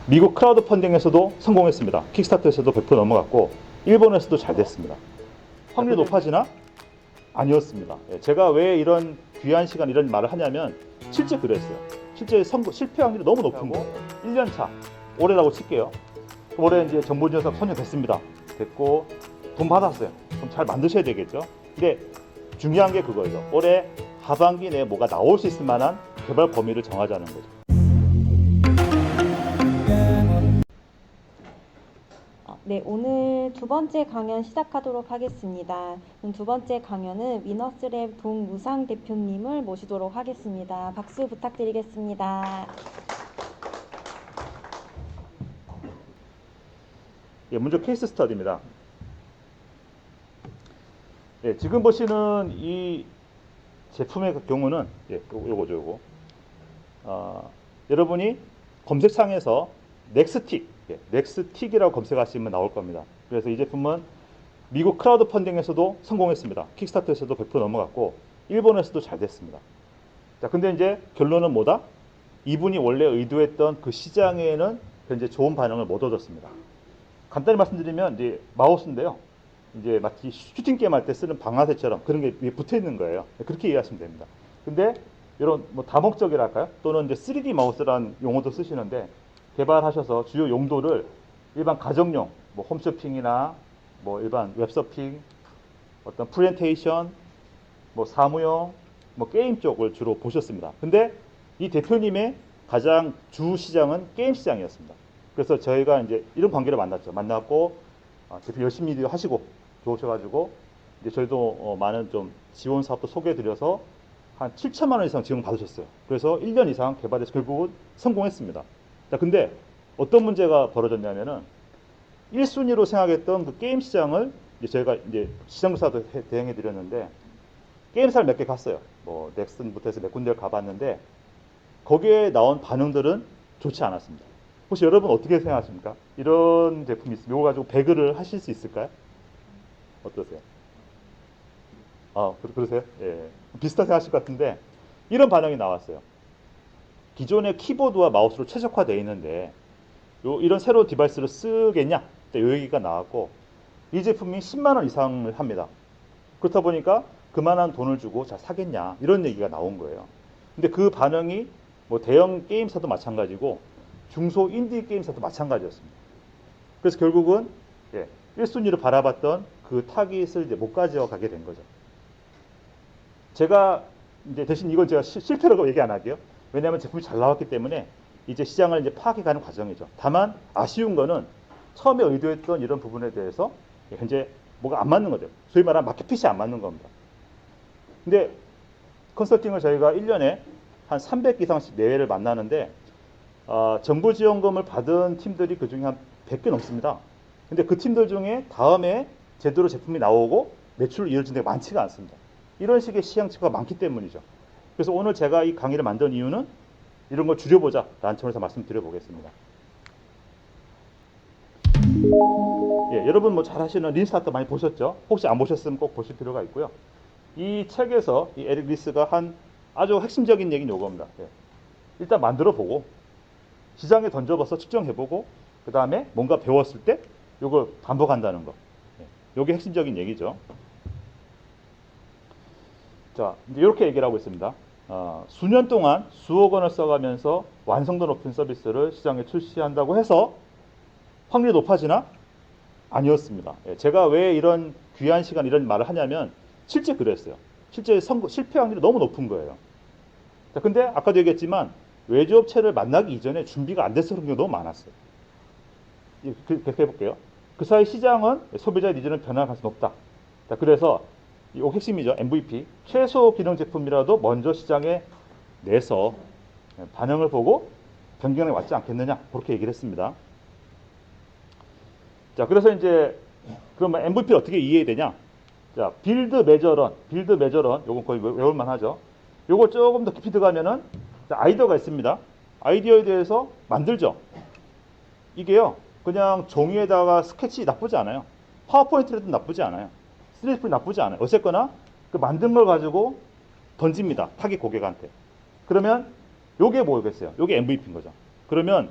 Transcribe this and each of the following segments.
미국 크라우드 펀딩에서도 성공했습니다. 킥스타터에서도 100% 넘어갔고 일본에서도 잘 됐습니다. 확률이 높아지나? 아니었습니다. 제가 왜 이런 귀한 시간 이런 말을 하냐면 실제 그랬어요. 실제 실패 확률이 너무 높은 거. 1년 차 올해라고 칠게요. 올해 이제 정보지원사업 선정됐습니다. 됐고 돈 받았어요. 그럼 잘 만드셔야 되겠죠. 근데 중요한 게 그거예요. 올해 하반기 내에 뭐가 나올 수 있을 만한 개발 범위를 정하자는 거죠. 네, 오늘 두 번째 강연 시작하도록 하겠습니다. 두 번째 강연은 위너스랩 동무상 대표님을 모시도록 하겠습니다. 박수 부탁드리겠습니다. 먼저 케이스 스터디입니다. 지금 보시는 이 제품의 경우는 요거죠. 여러분이 검색창에서 넥스틱이라고 검색하시면 나올 겁니다. 그래서 이 제품은 미국 크라우드 펀딩에서도 성공했습니다. 킥스타터에서도 100% 넘어갔고 일본에서도 잘 됐습니다. 자, 근데 이제 결론은 뭐다? 이분이 원래 의도했던 그 시장에는 현재 좋은 반응을 못 얻었습니다. 간단히 말씀드리면 이제 마우스인데요. 이제 마치 슈팅 게임 할 때 쓰는 방아쇠처럼 그런 게 위에 붙어 있는 거예요. 그렇게 이해하시면 됩니다. 근데 이런 뭐 다목적이랄까요? 또는 이제 3D 마우스라는 용어도 쓰시는데 개발하셔서 주요 용도를 일반 가정용, 뭐 홈쇼핑이나 뭐 일반 웹서핑, 어떤 프레젠테이션, 뭐 사무용, 뭐 게임 쪽을 주로 보셨습니다. 근데 이 대표님의 가장 주 시장은 게임 시장이었습니다. 그래서 저희가 이제 이런 관계를 만났죠. 만났고 대표 열심히 하시고 좋으셔가지고 이제 저희도 많은 좀 지원 사업도 소개해드려서 한 7천만 원 이상 지원 받으셨어요. 그래서 1년 이상 개발해서 결국은 성공했습니다. 자, 근데 어떤 문제가 벌어졌냐면은 1순위로 생각했던 그 게임 시장을 이제 저희가 이제 시장조사도 대행해 드렸는데 게임사를 몇 개 갔어요. 뭐 넥슨부터 해서 몇 군데를 가봤는데 거기에 나온 반응들은 좋지 않았습니다. 혹시 여러분 어떻게 생각하십니까? 이런 제품이 있으면 이거 가지고 배그를 하실 수 있을까요? 어떠세요? 그러세요? 예. 비슷하게 하실 것 같은데 이런 반응이 나왔어요. 기존의 키보드와 마우스로 최적화되어 있는데 이런 새로운 디바이스를 쓰겠냐? 이 얘기가 나왔고 이 제품이 10만 원 이상을 합니다. 그렇다 보니까 그만한 돈을 주고 자 사겠냐? 이런 얘기가 나온 거예요. 근데 그 반응이 뭐 대형 게임사도 마찬가지고 중소 인디 게임사도 마찬가지였습니다. 그래서 결국은 1순위로 바라봤던 그 타깃을 이제 못 가져가게 된 거죠. 제가 이제 대신 이건 제가 실패라고 얘기 안 할게요. 왜냐하면 제품이 잘 나왔기 때문에 이제 시장을 이제 파악해가는 과정이죠. 다만 아쉬운 거는 처음에 의도했던 이런 부분에 대해서 현재 뭐가 안 맞는 거죠. 소위 말하는 마켓핏이 안 맞는 겁니다. 근데 컨설팅을 저희가 1년에 한 300 이상씩 내외를 만나는데 정부 지원금을 받은 팀들이 그중에 한 100개 넘습니다. 근데 그 팀들 중에 다음에 제대로 제품이 나오고 매출을 이어진 데가 많지가 않습니다. 이런 식의 시행착오가 많기 때문이죠. 그래서 오늘 제가 이 강의를 만든 이유는 이런 걸 줄여보자 라는 점에서 말씀드려 보겠습니다. 여러분 뭐 잘 하시는 린스타터 많이 보셨죠? 혹시 안 보셨으면 꼭 보실 필요가 있고요. 이 책에서 이 에릭 리스가 한 아주 핵심적인 얘기는 이겁니다. 일단 만들어 보고 시장에 던져봐서 측정해보고 그 다음에 뭔가 배웠을 때 이걸 반복한다는 거. 이게 핵심적인 얘기죠. 자, 이제 이렇게 얘기를 하고 있습니다. 수년 동안 수억 원을 써가면서 완성도 높은 서비스를 시장에 출시한다고 해서 확률이 높아지나? 아니었습니다. 제가 왜 이런 귀한 시간 이런 말을 하냐면 실제 그랬어요. 실제 실패 확률이 너무 높은 거예요. 자, 근데 아까도 얘기했지만 외주업체를 만나기 이전에 준비가 안 돼서 그런 게 너무 많았어요. 그렇게 해볼게요. 그 사이 시장은 소비자의 니즈는 변화할 가능성이 높다. 자, 그래서 이 핵심이죠. MVP. 최소 기능 제품이라도 먼저 시장에 내서 반응을 보고 변경에 왔지 않겠느냐. 그렇게 얘기를 했습니다. 자, 그래서 이제 그러면 MVP를 어떻게 이해해야 되냐? 자, 빌드 메저런, 요건 거의 외울만 하죠. 요거 조금 더 깊이 들어가면은 아이디어가 있습니다. 아이디어에 대해서 만들죠. 이게요, 그냥 종이에다가 스케치 나쁘지 않아요. 파워포인트라도 나쁘지 않아요. 3D 나쁘지 않아요. 어쨌거나 그 만든 걸 가지고 던집니다. 타깃 고객한테. 그러면 요게 뭐겠어요? 요게 MVP인 거죠. 그러면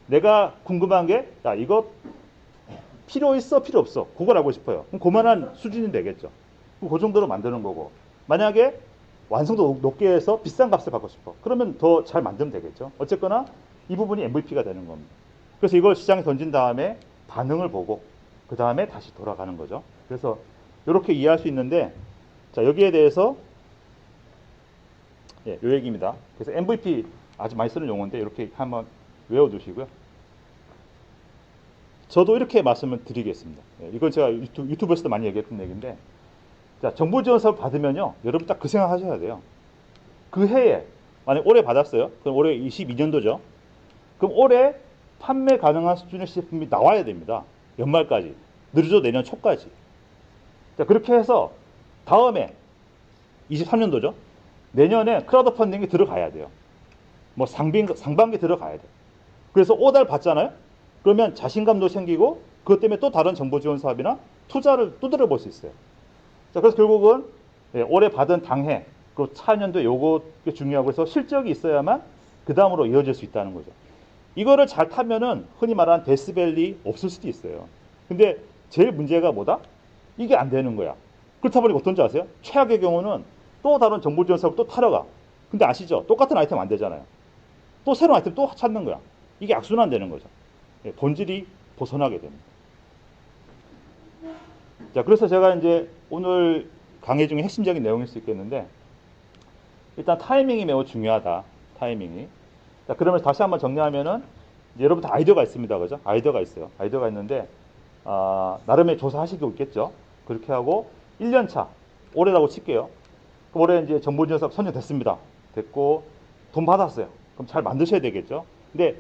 내가 궁금한 게, 야, 이거 필요 있어, 필요 없어. 그걸 알고 싶어요. 그럼 그만한 수준이 되겠죠. 그럼 그 정도로 만드는 거고. 만약에 완성도 높게 해서 비싼 값을 받고 싶어. 그러면 더 잘 만들면 되겠죠. 어쨌거나 이 부분이 MVP가 되는 겁니다. 그래서 이걸 시장에 던진 다음에 반응을 보고 그 다음에 다시 돌아가는 거죠. 그래서 이렇게 이해할 수 있는데, 자, 여기에 대해서 요 얘기입니다. 그래서 MVP 아주 많이 쓰는 용어인데 이렇게 한번 외워두시고요. 저도 이렇게 말씀을 드리겠습니다. 이건 제가 유튜브에서도 많이 얘기했던 얘기인데, 자, 정부 지원 사업 받으면요, 여러분 딱 그 생각 하셔야 돼요. 그 해에, 만약 올해 받았어요. 그럼 올해 22년도죠. 그럼 올해 판매 가능한 수준의 시제품이 나와야 됩니다. 연말까지. 늦어도 내년 초까지. 자, 그렇게 해서 다음에 23년도죠. 내년에 크라우드 펀딩이 들어가야 돼요. 뭐 상반기 들어가야 돼요. 그래서 오달 받잖아요. 그러면 자신감도 생기고 그것 때문에 또 다른 정보 지원 사업이나 투자를 두드려 볼 수 있어요. 자, 그래서 결국은 올해 받은 당해, 그 차년도에 요거 중요하고 해서 실적이 있어야만 그 다음으로 이어질 수 있다는 거죠. 이거를 잘 타면은 흔히 말하는 데스밸리 없을 수도 있어요. 근데 제일 문제가 뭐다? 이게 안 되는 거야. 그렇다 보니까 어떤지 아세요? 최악의 경우는 또 다른 정보 지원 사업 또 타러 가. 근데 아시죠? 똑같은 아이템 안 되잖아요. 또 새로운 아이템 또 찾는 거야. 이게 악순환 되는 거죠. 본질이 벗어나게 됩니다. 자, 그래서 제가 이제 오늘 강의 중에 핵심적인 내용일 수 있겠는데, 일단 타이밍이 매우 중요하다. 타이밍이. 자, 그러면 다시 한번 정리하면은, 이제 여러분 다 아이디어가 있습니다. 그죠? 아이디어가 있어요. 아이디어가 있는데, 나름의 조사하시고 있겠죠? 그렇게 하고, 1년 차, 올해라고 칠게요. 그럼 올해 이제 정보 지원 사업 선정됐습니다. 됐고, 돈 받았어요. 그럼 잘 만드셔야 되겠죠? 근데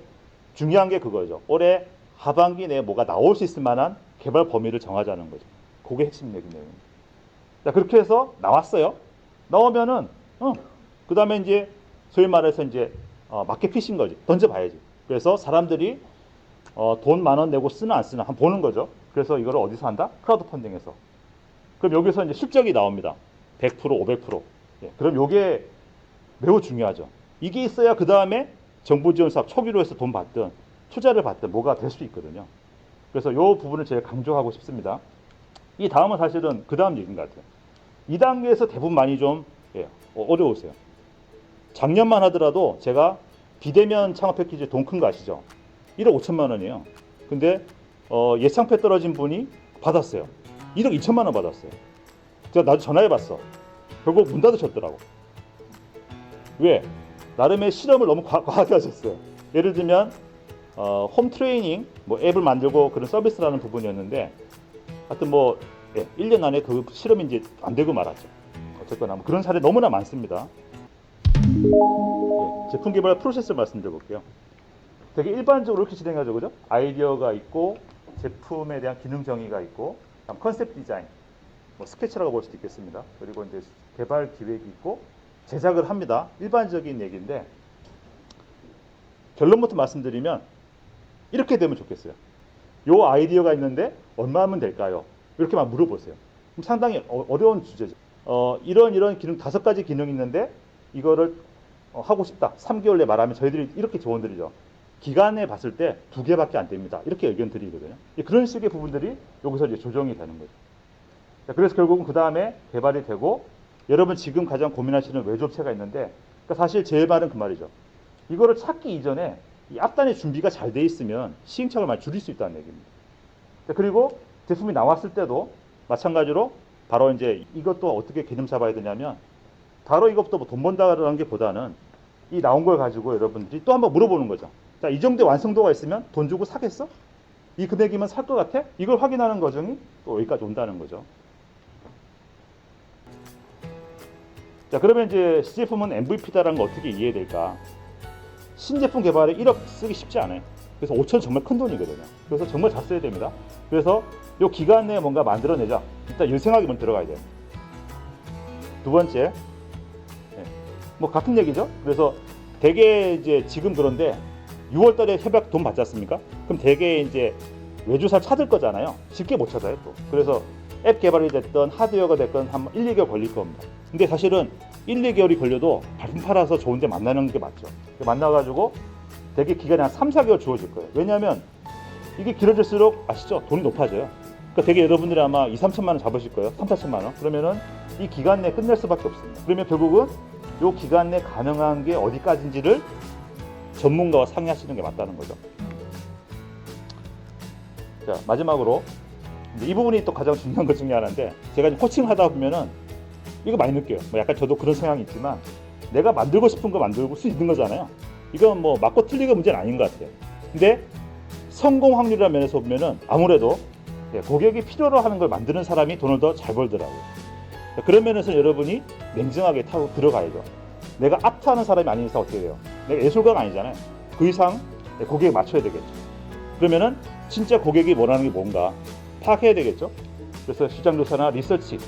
중요한 게 그거죠. 올해 하반기 내에 뭐가 나올 수 있을 만한 개발 범위를 정하자는 거죠. 그게 핵심적인 내용입니다. 자, 그렇게 해서 나왔어요. 나오면은, 그 다음에 이제 소위 말해서 이제 마켓 피싱 거지. 던져봐야지. 그래서 사람들이 돈 10,000원 내고 쓰나 안 쓰나 한번 보는 거죠. 그래서 이거를 어디서 한다? 크라우드 펀딩에서. 그럼 여기서 이제 실적이 나옵니다. 100%, 500%. 예, 그럼 이게 매우 중요하죠. 이게 있어야 그 다음에 정부 지원 사업 초기로 해서 돈 받든 투자를 받든 뭐가 될 수 있거든요. 그래서 이 부분을 제가 강조하고 싶습니다. 이 다음은 사실은 그 다음 얘기인 것 같아요. 이 단계에서 대부분 많이 좀 어려우세요. 작년만 하더라도 제가 비대면 창업 패키지 돈 큰 거 아시죠? 1억 5천만 원이에요. 근데 예상패 떨어진 분이 받았어요. 1억 2천만 원 받았어요. 제가 나도 전화해봤어. 결국 문 닫으셨더라고. 왜? 나름의 실험을 너무 과하게 하셨어요. 예를 들면 홈 트레이닝 뭐 앱을 만들고 그런 서비스라는 부분이었는데, 하여튼 뭐 1년 안에 그 실험이 이제 안 되고 말았죠. 어쨌거나 뭐 그런 사례 너무나 많습니다. 제품 개발 프로세스를 말씀드려 볼게요. 되게 일반적으로 이렇게 진행하죠, 그죠? 아이디어가 있고 제품에 대한 기능 정의가 있고, 컨셉 디자인, 뭐 스케치라고 볼 수도 있겠습니다. 그리고 이제 개발 기획이 있고 제작을 합니다. 일반적인 얘기인데, 결론부터 말씀드리면 이렇게 되면 좋겠어요. 요 아이디어가 있는데 얼마 하면 될까요? 이렇게 막 물어보세요. 그럼 상당히 어려운 주제죠. 이런 기능 5가지 기능이 있는데 이거를 하고 싶다. 3개월 내에 말하면 저희들이 이렇게 조언 드리죠. 기간에 봤을 때 2개밖에 안 됩니다. 이렇게 의견 드리거든요. 그런 식의 부분들이 여기서 이제 조정이 되는 거죠. 자, 그래서 결국은 그 다음에 개발이 되고, 여러분 지금 가장 고민하시는 외주업체가 있는데, 그러니까 사실 제 말은 그 말이죠. 이거를 찾기 이전에 이 앞단의 준비가 잘 돼 있으면 시행착오를 많이 줄일 수 있다는 얘기입니다. 자, 그리고 제품이 나왔을 때도 마찬가지로 바로 이제 이것도 어떻게 개념 잡아야 되냐면, 바로 이것부터 뭐 돈 번다라는 게 보다는 이 나온 걸 가지고 여러분들이 또 한번 물어보는 거죠. 자, 이 정도의 완성도가 있으면 돈 주고 사겠어? 이 금액이면 살 것 같아? 이걸 확인하는 과정이 또 여기까지 온다는 거죠. 자, 그러면 이제 시제품은 MVP다라는 거 어떻게 이해될까? 신제품 개발에 1억 쓰기 쉽지 않아요. 그래서 5천 정말 큰 돈이거든요. 그래서 정말 잘 써야 됩니다. 그래서 이 기간 내에 뭔가 만들어내자. 일단 이 생각이 먼저 들어가야 돼요. 두 번째, 뭐 같은 얘기죠. 그래서 대개 이제 지금 그런데 6월달에 협약 돈 받지 않습니까? 그럼 대개 이제 외주사를 찾을 거잖아요. 쉽게 못 찾아요 또. 그래서 앱 개발이 됐든 하드웨어가 됐든 한 1, 2개월 걸릴 겁니다. 근데 사실은 1, 2개월이 걸려도 발품 팔아서 좋은데 만나는 게 맞죠. 만나가지고 대개 기간이 한 3, 4개월 주어질 거예요. 왜냐하면 이게 길어질수록 아시죠? 돈이 높아져요. 그러니까 되게 여러분들이 아마 2, 3천만 원 잡으실 거예요. 3, 4천만 원. 그러면은 이 기간 내에 끝낼 수밖에 없습니다. 그러면 결국은 이 기간 내에 가능한 게 어디까지인지를 전문가와 상의하시는 게 맞다는 거죠. 자, 마지막으로 이 부분이 또 가장 중요한 것 중에 하나인데, 제가 이제 코칭 하다 보면은 이거 많이 느껴요. 뭐 약간 저도 그런 성향이 있지만 내가 만들고 싶은 거 만들 수 있는 거잖아요. 이건 뭐 맞고 틀리가 문제는 아닌 것 같아요. 근데 성공 확률이라는 면에서 보면은 아무래도 고객이 필요로 하는 걸 만드는 사람이 돈을 더 잘 벌더라고요. 그런 면에서 여러분이 냉정하게 타고 들어가야죠. 내가 아트하는 사람이 아닌 이상 어떻게 돼요? 내가 예술가가 아니잖아요. 그 이상 고객에 맞춰야 되겠죠. 그러면은 진짜 고객이 원하는 게 뭔가 파악해야 되겠죠. 그래서 시장 조사나 리서치를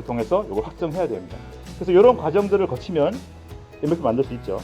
통해서 이걸 확정해야 됩니다. 그래서 이런 과정들을 거치면 MVP 만들 수 있죠.